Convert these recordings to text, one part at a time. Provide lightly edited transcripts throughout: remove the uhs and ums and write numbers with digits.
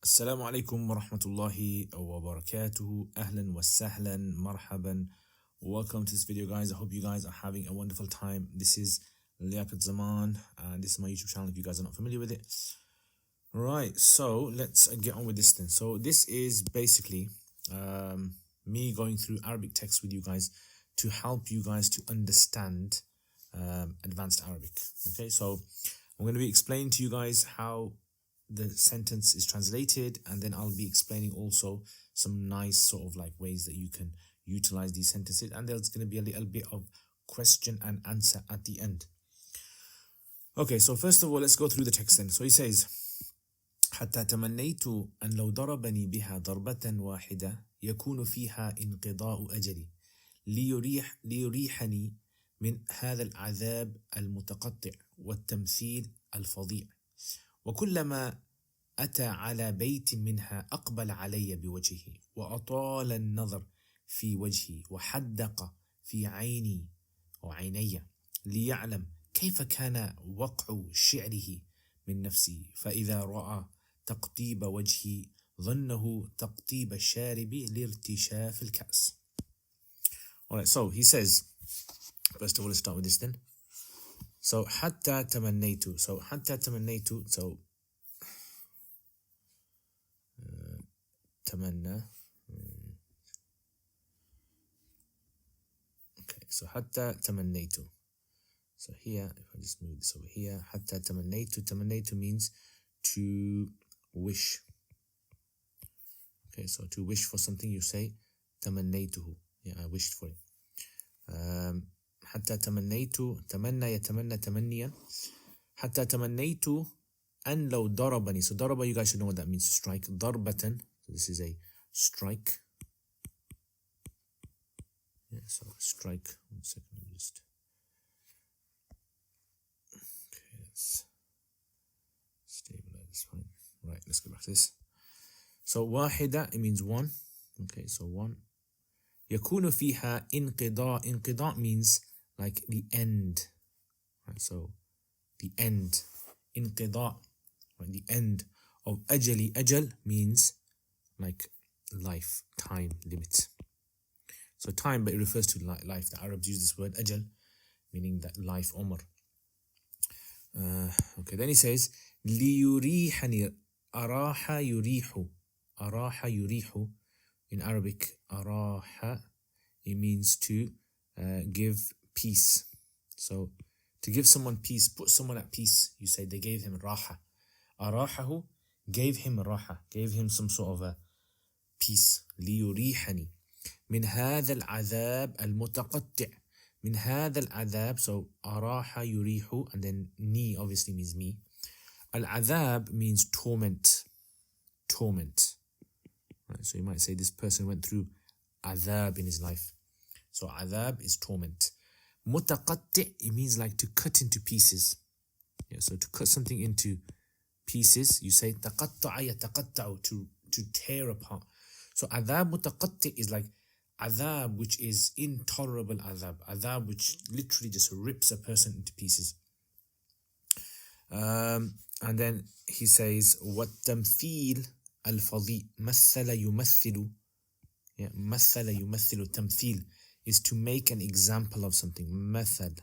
السلام عليكم ورحمة الله وبركاته. أهلا وسهلا مرحبا. Welcome to this video, guys. I hope you guys are having a wonderful time. This is Liaquat Zaman and this is my YouTube channel if you guys are not familiar with it. Right, so let's get on with this then. So this is basically me going through Arabic text with you guys to help you guys to understand advanced Arabic. Okay, so I'm going to be explaining to you guys how the sentence is translated, and then I'll be explaining also some nice sort of like ways that you can utilize these sentences, and there's going to be a little bit of question and answer at the end. Okay, so first of all, let's go through the text then. So he says, حتى تمنيت أن لو ضربني بها ضربة واحدة يكون فيها انقضاء أجلي ليريحني من هذا العذاب المتقطع والتمثيل الفظيع، وكلما أتى على بيت منها أقبل علي بوجهه وأطال النظر في وجهي وحدق في عيني وعيني ليعلم كيف كان وقع شعره من نفسي، فإذا رأى تقطيب وجهي ظنه تقطيب الشارب لارتشاف الكأس. Alright, so he says, first of all, let's start with this then. So حتى تمنيت. So حتى تمنيت. So تمنى. Okay, so حتى تمنيت. So here, if I just move this over here, حتى تمنيت. تمنيت means to wish. Okay, so to wish for something, you say تمنيته. Yeah, I wished for it. حتى تمنيت. تمنى يتمنى تمنيا. حتى تمنيت أن لو ضربني. So ضرب, you guys should know what that means. Strike. ضربة. So this is a strike. Yeah, so strike. 1 second. Let me just. Okay, let's stabilize this one. Right, let's go back to this. So واحدة, it means one. Okay, so one. يكون فيها انقضاء. انقضاء means like the end. Right, so the end. انقضاء. Right, the end of أجلي. أجل means like life, time, limit. So time, but it refers to life. The Arabs use this word أجل, meaning that life, umr. Okay, then he says ليريحني. أراح يريح. أراح يريح. In Arabic, أراح, it means to give peace. So to give someone peace, put someone at peace, you say they gave him raha. أراحه, gave him raha, gave him some sort of a peace. ليريحني من هذا العذاب المتقطع. من هذا العذاب, so أراح يريح, and then ni obviously means me. Al-adhab means torment. Torment. Right, so you might say this person went through adhab in his life. So adhab is torment. Mutaqatti, it means like to cut into pieces. Yeah, so to cut something into pieces, you say taqatta'a yataqatta'u, to tear apart. So adhab mutaqatti is like adhab which is intolerable adhab. Adhab which literally just rips a person into pieces. And then he says وَالتَّمْثِيلِ الفظيع. مثل يمثل. Yeah, مثل يمثل. تمثيل is to make an example of something. مثل.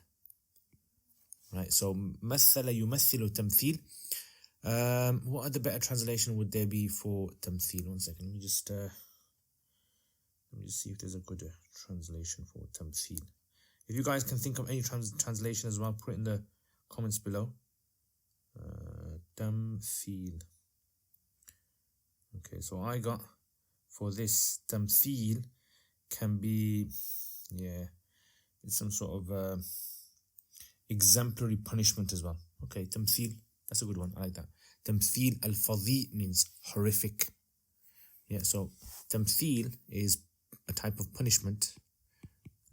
Right, so مثل يمثل تمثيل. What other better translation would there be for تمثيل? 1 second, let me just see if there's a good translation for تمثيل. If you guys can think of any translation as well, put it in the comments below. تمثيل. Okay, so I got for this tamthil can be, yeah, it's some sort of exemplary punishment as well. Okay, tamthil, that's a good one. I like that. Tamthil al-fadhi means horrific. Yeah, so tamthil is a type of punishment,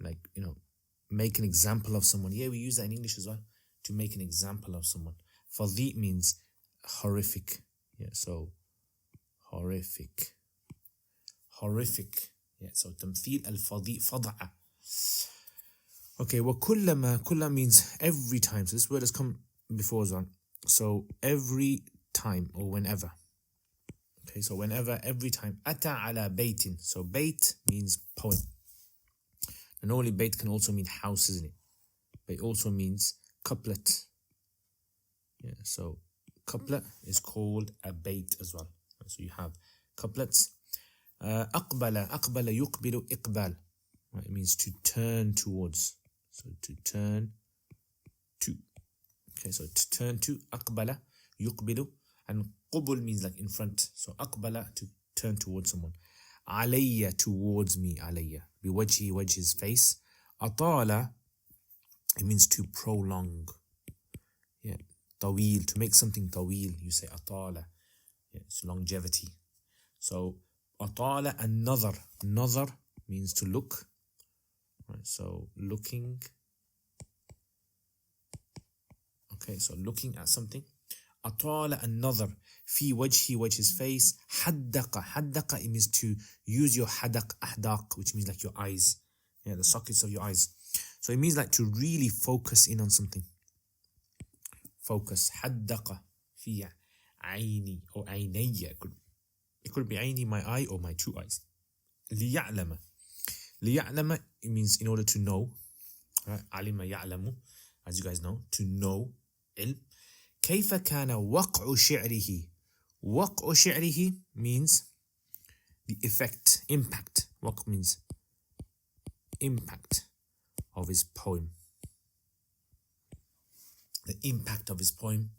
like, you know, make an example of someone. Yeah, we use that in English as well, to make an example of someone. Fadhi means horrific. Yeah, so horrific. Yeah, so تمثيل الفظيع فظع. Okay, وكلما, kulla means every time. So this word has come before as well. So every time or whenever. Okay, so every time, أتى على بيت. So bait means poem. And normally bait can also mean house, isn't it? But it also means couplet. Yeah, so couplet is called a bait as well. So you have couplets. أقبل يقبل إقبال. Right, it means to turn towards. So to turn to. Okay, so to turn to. أقبل يقبل. And قبل means like in front. So أقبل, to turn towards someone. علي, towards me. علي. بوجهي, وجه, his face. أطال, it means to prolong. Yeah. طويل, to make something طويل. You say أطال. Yeah, it's longevity. So أطال النظر. نظر means to look. Right, so looking. Okay, so looking at something. أطال النظر في وجهي, وجه, his face. حدق, it means to use your حدق, أحداق, which means like your eyes. Yeah, the sockets of your eyes. So it means like to really focus in on something. Focus. حدق في عيني or عيني. It could be عيني, my eye, or my two eyes. ليعلم. ليعلم, it means in order to know. Right? علم يعلم, as you guys know, to know. علم. كيف كان وقع شعره. وقع شعره means the effect, impact. وقع means impact of his poem. The impact of his poem.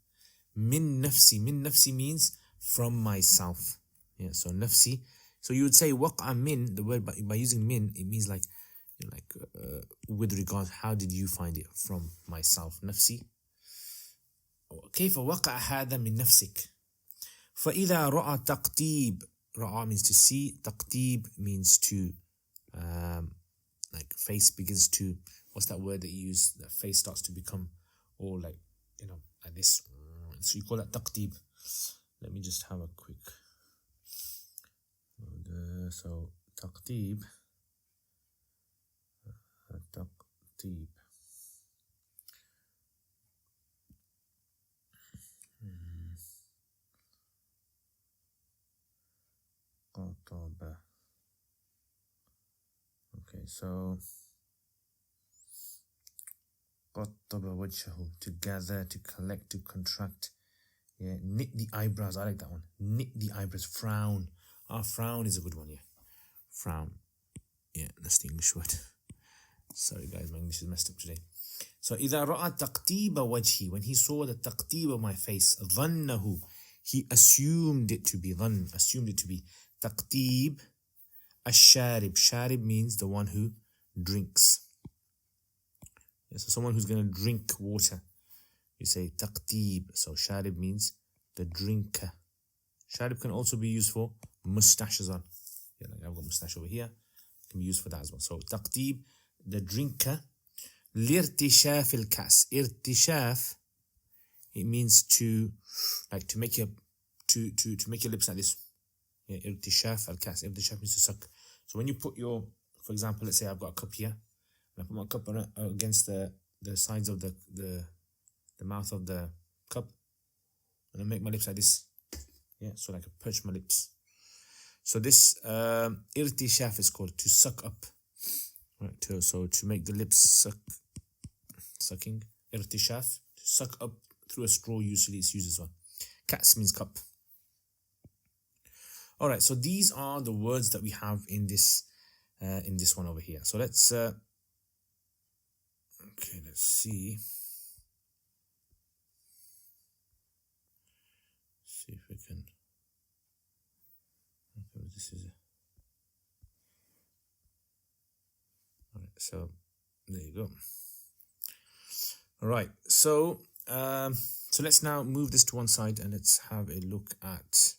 من نفسي. من نفسي means from myself. Yeah, so نفسي. So you would say وقع من, the word by using min, it means like, you know, like with regard, how did you find it? From myself. نفسي. كيف وقع هذا من نفسك. فإذا رأى تقطيب. رأى means to see. تقطيب means to like face begins to, what's that word that you use? That face starts to become all like, you know, like this. So you call that taqtib. Let me just have a quick. So taqtib. Taqtib. قطب. Okay, so قطب وجهه, to gather, to collect, to contract. Yeah, knit the eyebrows. I like that one. Knit the eyebrows. Frown. Frown is a good one. Yeah, frown. Yeah, that's the English word. Sorry guys, my English is messed up today. So إذا رأى تقطيب وجهي, when he saw the taqtib of my face, ظنه, he assumed it to be. ظن, assumed it to be. تقطيب الشارب. Sharib means the one who drinks. Yeah, so someone who's going to drink water. You say taqtib. So sharib means the drinker. Sharib can also be used for mustache as well. Yeah, like I've got mustache over here. It can be used for that as well. So taqtib, the drinker. لارتشاف الكأس. irtishaf, it means to, like to make your lips like this. Yeah, irtishaf al-kas. Irtishaf means to suck. So when you put your, for example, let's say I've got a cup here, and I put my cup against the sides of the mouth of the cup, and I make my lips like this. Yeah, so like I perch my lips. So this irtishaf is called to suck up. Right, to make the lips sucking. Irtishaf, to suck up through a straw, usually it's used as well. Kas means cup. All right, so these are the words that we have in this one over here. So let's see. See if we can. Okay, this is. All right, so there you go. All right, so let's now move this to one side and let's have a look at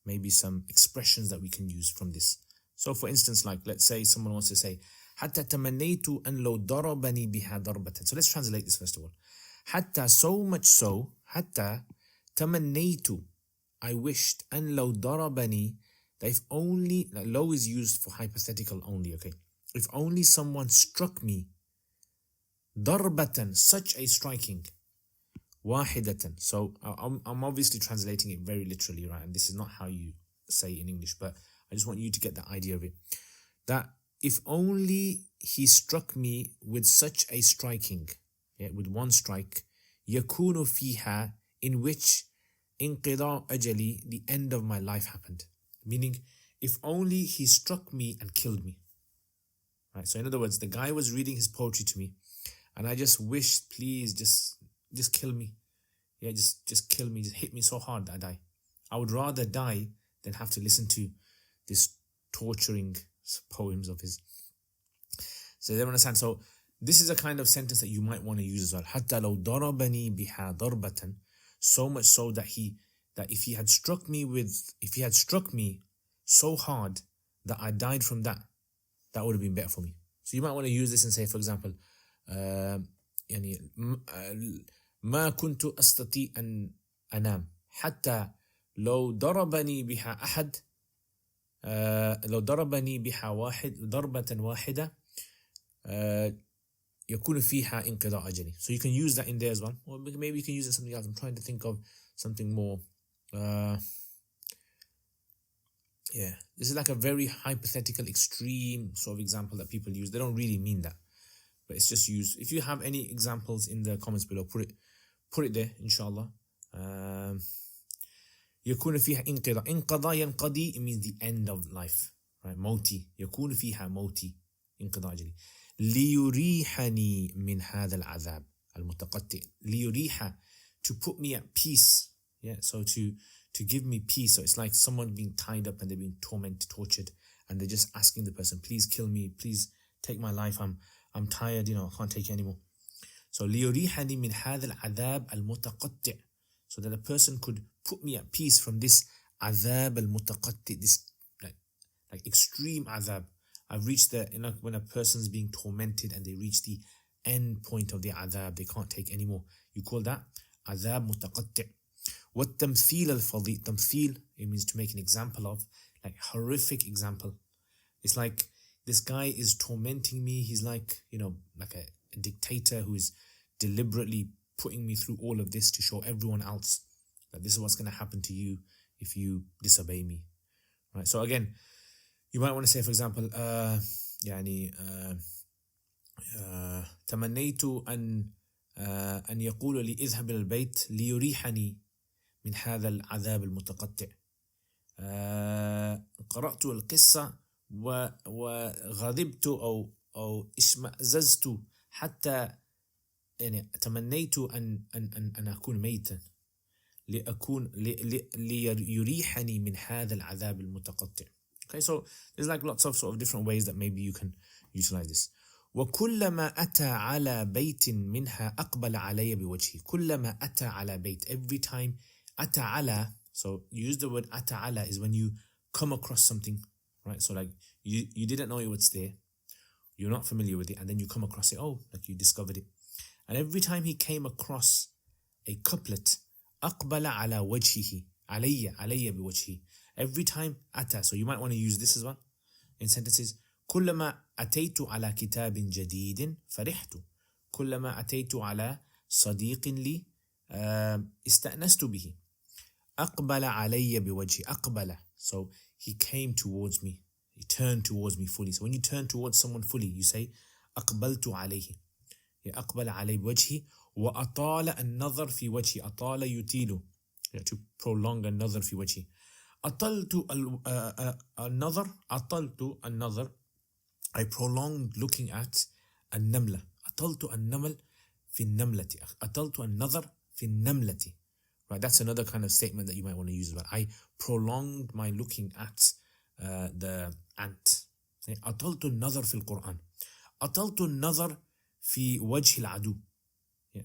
maybe some expressions that we can use from this. So for instance, like let's say someone wants to say حتى تمنيت أن لو ضربني بها ضربة. So let's translate this first of all. حتى, so much so, حتى تمنيت, I wished, أن لو ضربني, that if only, like, low is used for hypothetical only, okay? If only someone struck me, ضربة, such a striking, واحدة. So I'm obviously translating it very literally, right? And this is not how you say in English, but I just want you to get the idea of it. That if only he struck me with such a striking, with one strike, يكون فيها, in which انقضاء أجلي, the end of my life happened. Meaning, if only he struck me and killed me. Right? So in other words, the guy was reading his poetry to me, and I just wished, please, just kill me. Yeah, just kill me, just hit me so hard that I die. I would rather die than have to listen to this torturing poems of his. So they understand. So this is a kind of sentence that you might want to use as well. حتى لو ضربني بها ضربة, so much so that if he had struck me so hard that I died from that would have been better for me. So you might want to use this and say, for example, يعني ما كنت أستطيع أن أنام حتى لو ضربني بها أحد لو ضربني بها ضربة واحدة يكون فيها انقضاء أجلي. So you can use that in there as well. Or maybe you can use it in something else. I'm trying to think of something more. This is like a very hypothetical, extreme sort of example that people use. They don't really mean that, but it's just used. If you have any examples in the comments below, put it there, inshallah. يكون فيها انقضاء ينقضي, it means the end of life, right? موتي, يكون فيها موتي انقضاء أجلي. ليريحني من هذا العذاب المتقطع. ليريح, to put me at peace. Yeah, so to give me peace. So it's like someone being tied up and they're being tormented, tortured, and they're just asking the person, please kill me, please take my life. I'm tired, I can't take it anymore. So ليريحني من هذا العذاب المتقطع, so that a person could put me at peace from this azab al-mutaqatti, this like extreme azab. I've reached when a person's being tormented and they reach the end point of the azab, they can't take anymore. You call that azab mutaqatti. والتمثيل الفظيع. Tamthil, it means to make an example of, like horrific example. It's like this guy is tormenting me. He's like, like a dictator who is deliberately putting me through all of this to show everyone else that this is what's going to happen to you if you disobey me. Right? So again, you might want to say, for example, تمنيت أن يقول لي اذهب إلى البيت ليريحني من هذا العذاب المتقطع. قرأت القصة وغضبت أو اشمأززت حتى تمنيت أن أكون ميتا ليريحني من هذا العذاب المتقطع. Okay, so there's like lots of sort of different ways that maybe you can utilize this. وكلما أتى على بيت منها أقبل علي بوجهي. كلما أتى على بيت, every time أتى على, so you use the word أتى على is when you come across something, right? So like you didn't know it was there, you're not familiar with it, and then you come across it, like you discovered it. And every time he came across a couplet, أقبل على وجهه, علي بوجهه. Every time أتى, so you might want to use this as well in sentences. كلما أتيت على كتاب جديد فرحت. كلما أتيت على صديق لي استأنست به. أقبل علي بوجهي. أقبل, so he came towards me, he turned towards me fully. So when you turn towards someone fully, you say أقبلت عليه. أقبل علي بوجهي. وأطال النظر في وجهي. أطال يطيل, to prolong النظر في وجهي. أطلت النظر, I prolonged looking at النملة. أطلت النمل في النملة. أطلت النظر في النملة. Right, that's another kind of statement that you might want to use. But I prolonged my looking at the ant. أطلت النظر في القرآن. أطلت النظر في وجه العدو.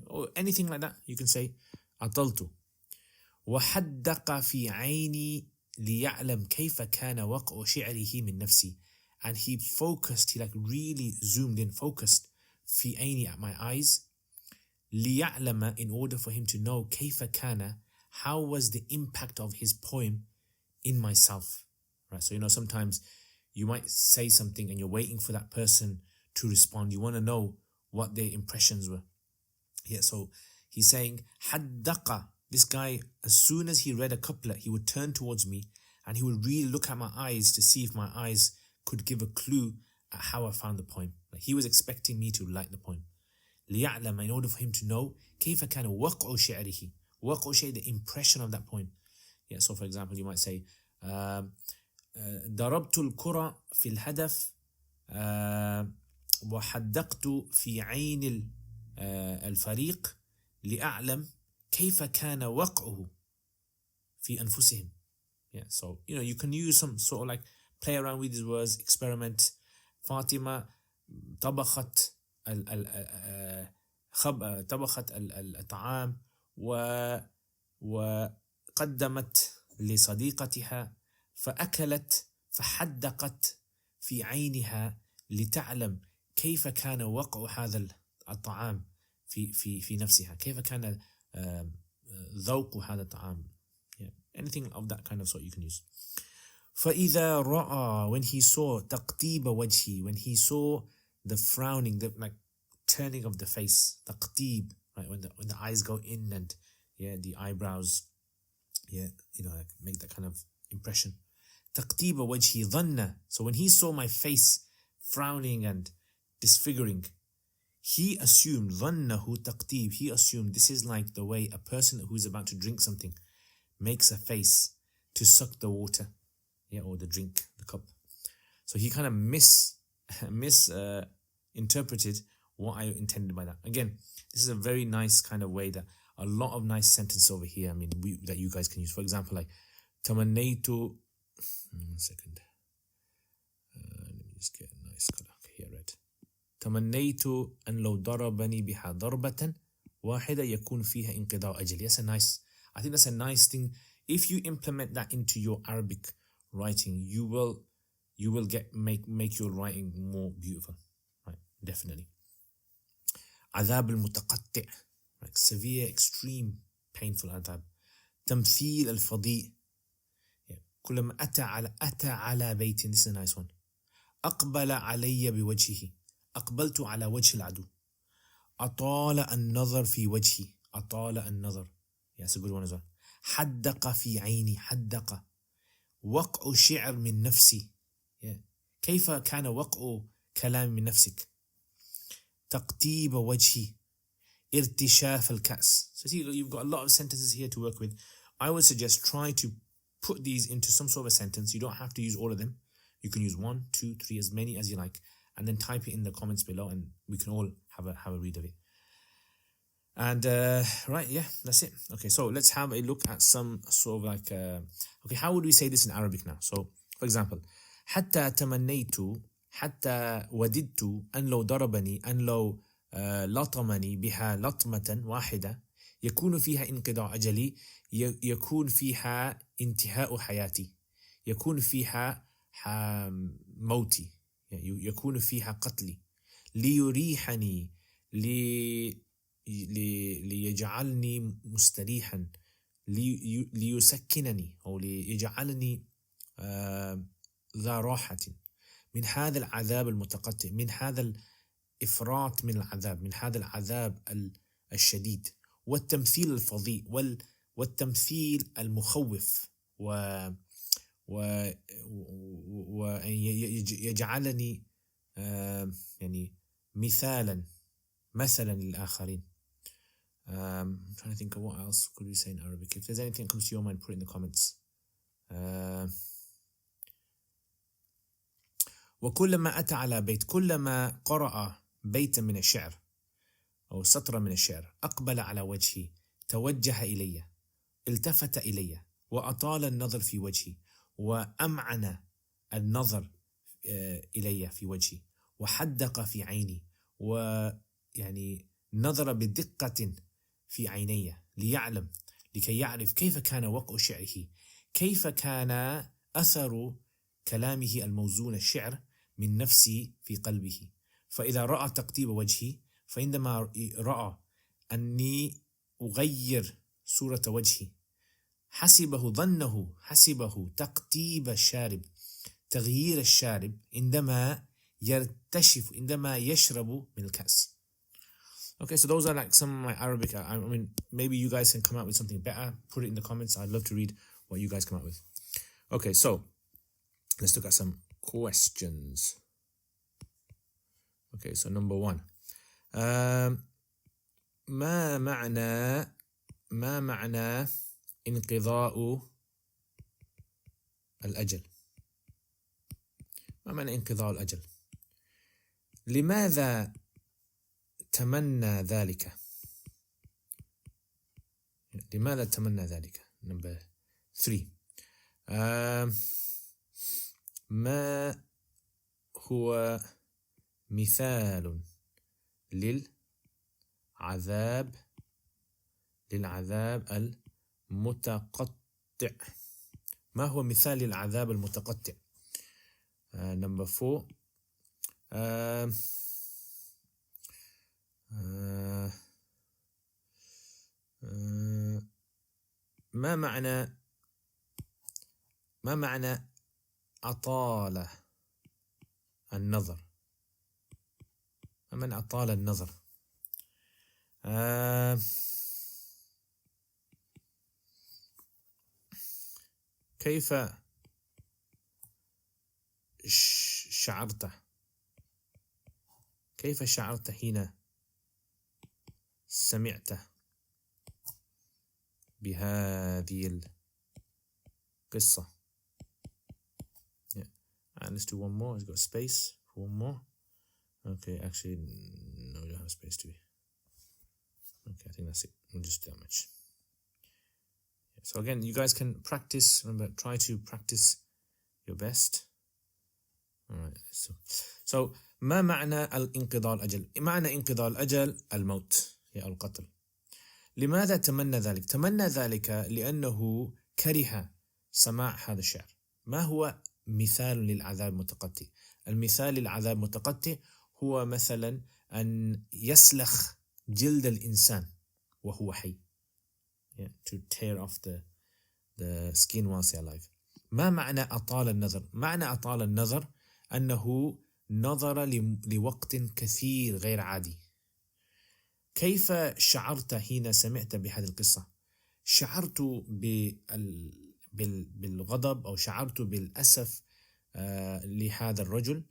Or anything like that, you can say أطلت. وحدق في عيني ليعلم كيف كان وقع شعره من نفسي. And he focused, he like really zoomed in, focused في عيني, at my eyes, ليعلم, in order for him to know كيف كان, how was the impact of his poem in myself. Right, so sometimes you might say something and you're waiting for that person to respond. You want to know what their impressions were. Yeah, so he's saying حدق. This guy, as soon as he read a couplet, he would turn towards me and he would really look at my eyes to see if my eyes could give a clue at how I found the poem. Like he was expecting me to like the poem. ليعلم, in order for him to know كيف كان وقع شعره. وقع شيء, the impression of that poem. Yeah, so for example, you might say ضربت الكرة في الهدف وحدقت في عين الفريق لأعلم كيف كان وقعه في أنفسهم. Yeah, so you can use some sort of like play around with these words, experiment. فاطمة طبخت طبخت الطعام وقدمت لصديقتها فأكلت فحدقت في عينها لتعلم كيف كان وقع هذا الطعام في نفسها. كيف كان ذوق هذا الطعام. Yeah. Anything of that kind of sort you can use. فإذا رأى, when he saw تقطيب وجهي, when he saw the frowning, the like turning of the face, تقطيب, right, when the eyes go in and the eyebrows, like make that kind of impression. تقطيب وجهي ظن, so when he saw my face frowning and disfiguring, he assumed ظنه تقطيب, he assumed this is like the way a person who is about to drink something makes a face to suck the water, or the drink, the cup. So he kind of misinterpreted what I intended by that. Again, this is a very nice kind of way that a lot of nice sentences over here, I mean, that you guys can use. For example, like تمنيت, one second, let me just get a nice color. Okay, here, red. تمنيت أن لو ضربني بها ضربة واحدة يكون فيها انقضاء أجل. Yes, I think that's a nice thing. If you implement that into your Arabic writing, you will make your writing more beautiful, right? Definitely. عذاب المتقطع, like severe, extreme, painful عذاب. تمثيل الفظيع, كلما أتى على بيت, this is a nice one. أقبل علي بوجهه, أقبلت على وجه العدو. أطال النظر في وجهي, أطال النظر, yes, a good one as well. حدق في عيني, حدق. وقع شعر من نفسي, كيف كان وقع كلام من نفسك. تقطيب وجهي, ارتشاف الكأس. So see, you've got a lot of sentences here to work with. I would suggest try to put these into some sort of a sentence. You don't have to use all of them. You can use 1, 2, 3, as many as you like, and then type it in the comments below, and we can all have a read of it. And right, yeah, that's it. Okay, so let's have a look at some sort of like okay, how would we say this in Arabic now? So for example, حتى تمنيت, حتى وددت أن لو ضربني, أن لو لطمني بها لطمة واحدة يكون فيها انقضاء أجلي, يكون فيها انتهاء حياتي, يكون فيها موتي, يكون فيها قتلي. ليريحني, ليجعلني مستريحا, ليسكنني, أو ليجعلني ذا راحة من هذا العذاب المتقطع, من هذا الإفراط من العذاب, من هذا العذاب الشديد. والتمثيل الفظيع, والتمثيل المخوف, ويجعلني يعني مثلا للآخرين. I'm trying to think of what else could we say in Arabic. If there's anything that comes to your mind, put it in the comments. وكلما أتى على بيت, كلما قرأ بيتا من الشعر أو سطرا من الشعر, أقبل على وجهي, توجه إلي, التفت إلي, وأطال النظر في وجهي, وأمعن النظر إلي في وجهي, وحدق في عيني, ويعني نظر بدقة في عيني, ليعلم, لكي يعرف كيف كان وقع شعره, كيف كان أثر كلامه الموزون الشعر من نفسي في قلبه. فإذا رأى تقطيب وجهي, فعندما رأى أني أغير صورة وجهي, حسبه تقطيب الشارب, تغيير الشارب, عندما يرتشف, عندما يشرب من الكأس. Okay, so those are like some of my Arabic. I mean, maybe you guys can come out with something better. Put it in the comments. I'd love to read what you guys come out with. Okay, so let's look at some questions. Okay, so number one. ما معنى انقضاء الأجل؟ ما معنى انقضاء الأجل؟ لماذا تمنى ذلك؟ لماذا تمنى ذلك؟ number 3. ما هو مثال للعذاب المتقطع؟ ما هو مثال للعذاب المتقطع؟ number 4. ما معنى أطال النظر؟ ما معنى أطال النظر؟ كيف شعرت؟ كيف شعرت حين سمعت بهذه القصة؟ Yeah. And let's do one more. It's got space for one more. Okay, actually, no, we don't have space to be. Okay, I think that's it. We'll just do that much. Yeah. So again, you guys can practice. Remember, try to practice your best. All right. So ما معنى الانقضاء الأجل؟ معنى انقضاء الأجل الموت أو القتل. لماذا تمنى ذلك؟ تمنى ذلك لأنه كره سماع هذا الشعر. ما هو مثال للعذاب المتقطع؟ المثال للعذاب المتقطع هو مثلا أن يسلخ جلد الإنسان وهو حي. To tear off the skin whilst alive. ما معنى أطال النظر؟ معنى أطال النظر أنه نظر لوقت كثير غير عادي. كيف شعرت حين سمعت بهذه القصة؟ شعرت بالغضب أو شعرت بالأسف لهذا الرجل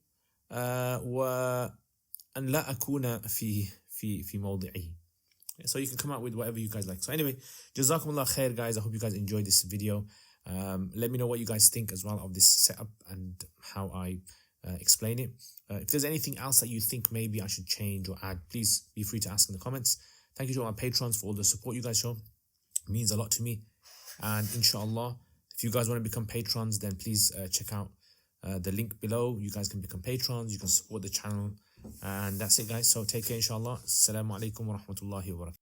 وأن لا أكون في موضعه. So you can come out with whatever you guys like. So anyway, Jazakumullah khair guys. I hope you guys enjoyed this video. Let me know what you guys think as well of this setup and how I explain it. If there's anything else that you think maybe I should change or add, please be free to ask in the comments. Thank you to all my patrons for all the support you guys show. It means a lot to me. And inshallah, if you guys want to become patrons, then please check out the link below. You guys can become patrons. You can support the channel. And that's it, guys. So take care, inshallah. Assalamu alaikum wa rahmatullahi wa barakatuh.